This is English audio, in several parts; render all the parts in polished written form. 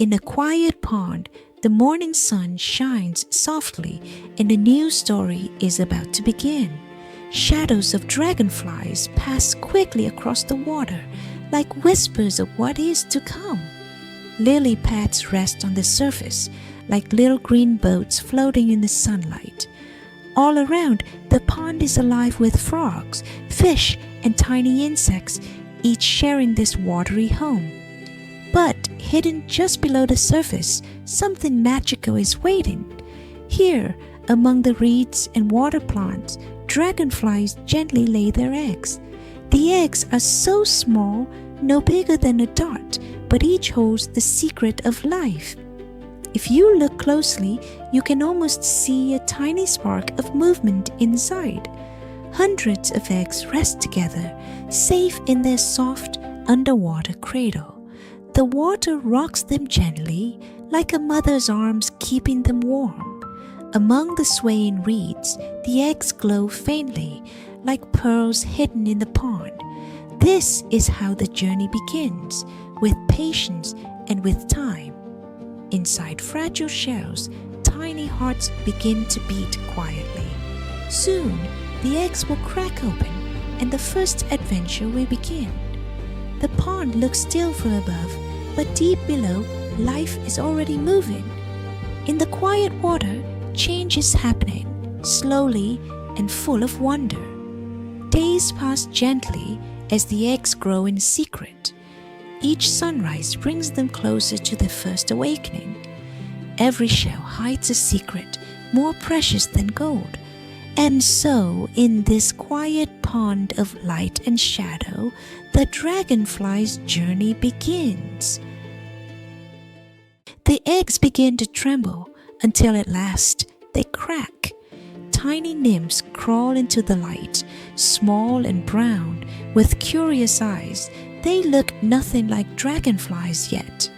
In a quiet pond, the morning sun shines softly and a new story is about to begin. Shadows of dragonflies pass quickly across the water, like whispers of what is to come. Lily pads rest on the surface, like little green boats floating in the sunlight. All around, the pond is alive with frogs, fish, and tiny insects, each sharing this watery home. But hidden just below the surface, something magical is waiting. Here, among the reeds and water plants, dragonflies gently lay their eggs. The eggs are so small, no bigger than a dot, but each holds the secret of life. If you look closely, you can almost see a tiny spark of movement inside. Hundreds of eggs rest together, safe in their soft underwater cradle. The water rocks them gently, like a mother's arms keeping them warm. Among the swaying reeds, the eggs glow faintly, like pearls hidden in the pond. This is how the journey begins, with patience and with time. Inside fragile shells, tiny hearts begin to beat quietly. Soon, the eggs will crack open, and the first adventure will begin. The pond looks still from above, but deep below, life is already moving. In the quiet water, change is happening, slowly and full of wonder. Days pass gently as the eggs grow in secret. Each sunrise brings them closer to the first awakening. Every shell hides a secret more precious than gold. And so, in this quiet pond of light and shadow, the dragonfly's journey begins. The eggs begin to tremble until at last they crack. Tiny nymphs crawl into the light, small and brown, with curious eyes. They look nothing like dragonflies yet.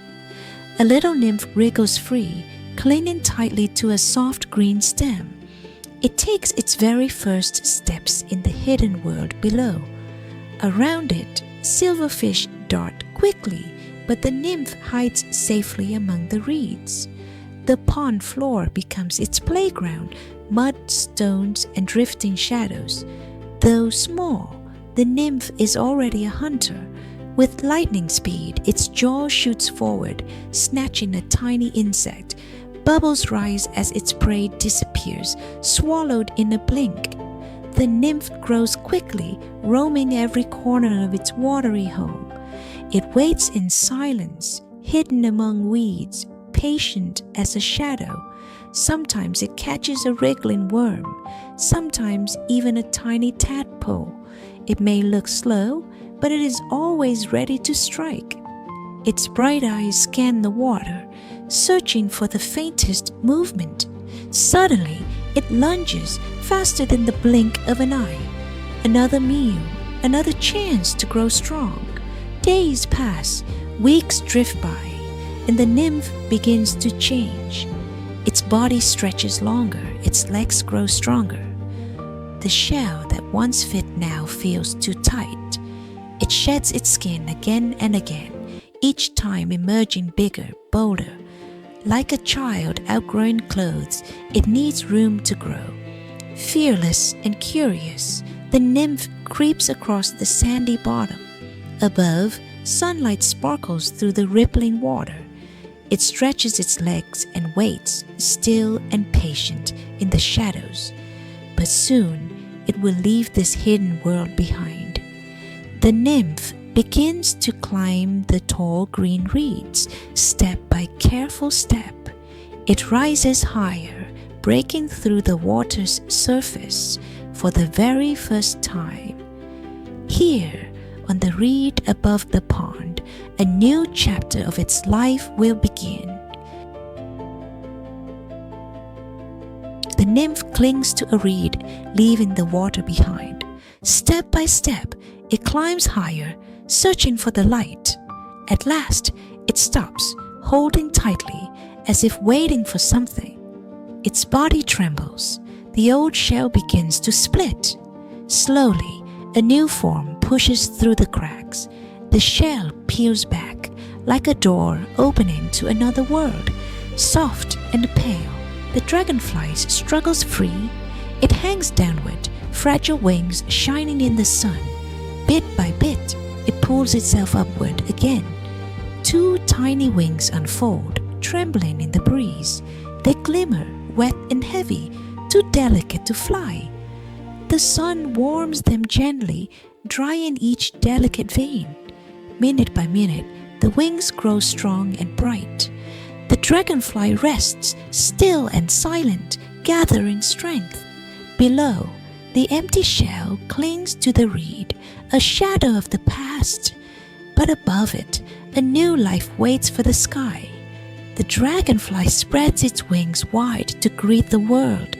A little nymph wriggles free, clinging tightly to a soft green stem. It takes its very first steps in the hidden world below. Around it, silverfish dart quickly, but the nymph hides safely among the reeds. The pond floor becomes its playground, mud, stones, and drifting shadows. Though small, the nymph is already a hunter. With lightning speed, its jaw shoots forward, snatching a tiny insect. Bubbles rise as its prey disappears, swallowed in a blink. The nymph grows quickly, roaming every corner of its watery home. It waits in silence, hidden among weeds, patient as a shadow. Sometimes it catches a wriggling worm, sometimes even a tiny tadpole. It may look slow, but it is always ready to strike. Its bright eyes scan the water, searching for the faintest movement. Suddenly, it lunges faster than the blink of an eye. Another meal, another chance to grow strong. Days pass, weeks drift by, and the nymph begins to change. Its body stretches longer, its legs grow stronger. The shell that once fit now feels too tight. It sheds its skin again and again, each time emerging bigger, bolder. Like a child outgrowing clothes, it needs room to grow. Fearless and curious, the nymph creeps across the sandy bottom. Above, sunlight sparkles through the rippling water. It stretches its legs and waits, still and patient, in the shadows. But soon, it will leave this hidden world behind. The nymph begins to climb the tall green reeds, step by careful step. It rises higher, breaking through the water's surface for the very first time. Here, on the reed above the pond, a new chapter of its life will begin. The nymph clings to a reed, leaving the water behind. Step by step, it climbs higher, searching for the light. At last, it stops, holding tightly, as if waiting for something. Its body trembles. The old shell begins to split. Slowly, a new form pushes through the cracks. The shell peels back, like a door opening to another world. Soft and pale, the dragonfly struggles free. It hangs downward, fragile wings shining in the sun. Bit by bit, it pulls itself upward again. Two tiny wings unfold, trembling in the breeze. They glimmer, wet and heavy, too delicate to fly. The sun warms them gently, drying each delicate vein. Minute by minute, the wings grow strong and bright. The dragonfly rests, still and silent, gathering strength. Below, the empty shell clings to the reed, a shadow of the past. But above it, a new life waits for the sky. The dragonfly spreads its wings wide to greet the world.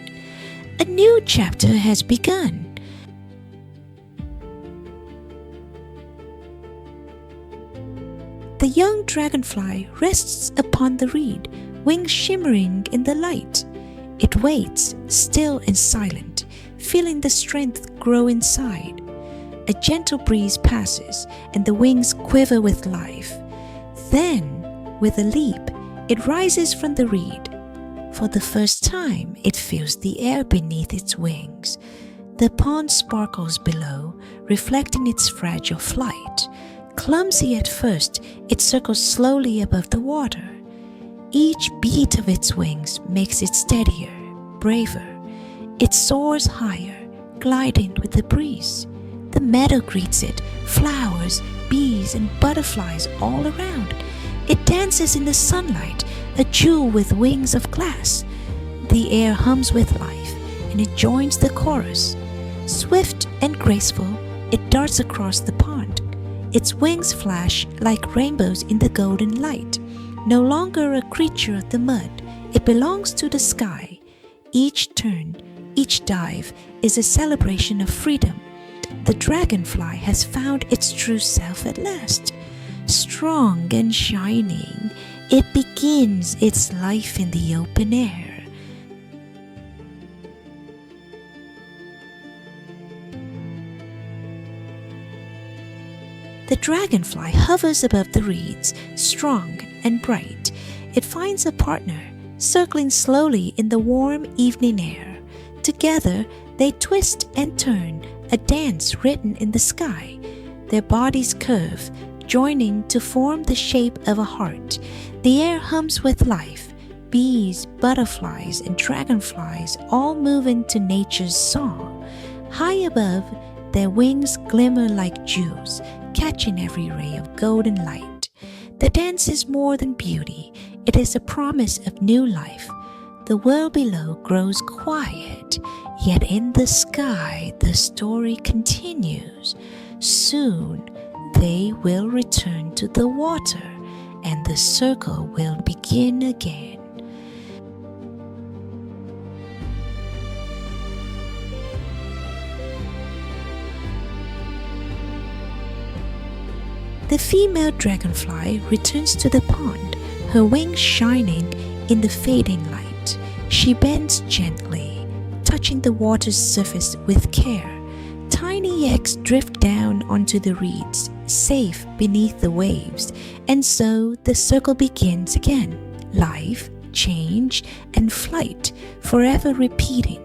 A new chapter has begun. The young dragonfly rests upon the reed, wings shimmering in the light. It waits, still and silent, feeling the strength grow inside. A gentle breeze passes, and the wings quiver with life. Then, with a leap, it rises from the reed. For the first time, it feels the air beneath its wings. The pond sparkles below, reflecting its fragile flight. Clumsy at first, it circles slowly above the water. Each beat of its wings makes it steadier, braver. It soars higher, gliding with the breeze. The meadow greets it, flowers, bees, and butterflies all around. It dances in the sunlight, a jewel with wings of glass. The air hums with life, and it joins the chorus. Swift and graceful, it darts across the pond. Its wings flash like rainbows in the golden light. No longer a creature of the mud, it belongs to the sky. Each turn, each dive is a celebration of freedom. The dragonfly has found its true self at last. Strong and shining, it begins its life in the open air. The dragonfly hovers above the reeds, strong and bright. It finds a partner, circling slowly in the warm evening air. Together, they twist and turn, a dance written in the sky. Their bodies curve, joining to form the shape of a heart. The air hums with life. Bees, butterflies, and dragonflies all move into nature's song. High above, their wings glimmer like jewels, catching every ray of golden light. The dance is more than beauty, it is a promise of new life. The world below grows quiet, yet in the sky the story continues. Soon they will return to the water, and the circle will begin again. The female dragonfly returns to the pond, her wings shining in the fading light. She bends gently, touching the water's surface with care. Tiny eggs drift down onto the reeds, safe beneath the waves, and so the circle begins again. Life, change, and flight, forever repeating.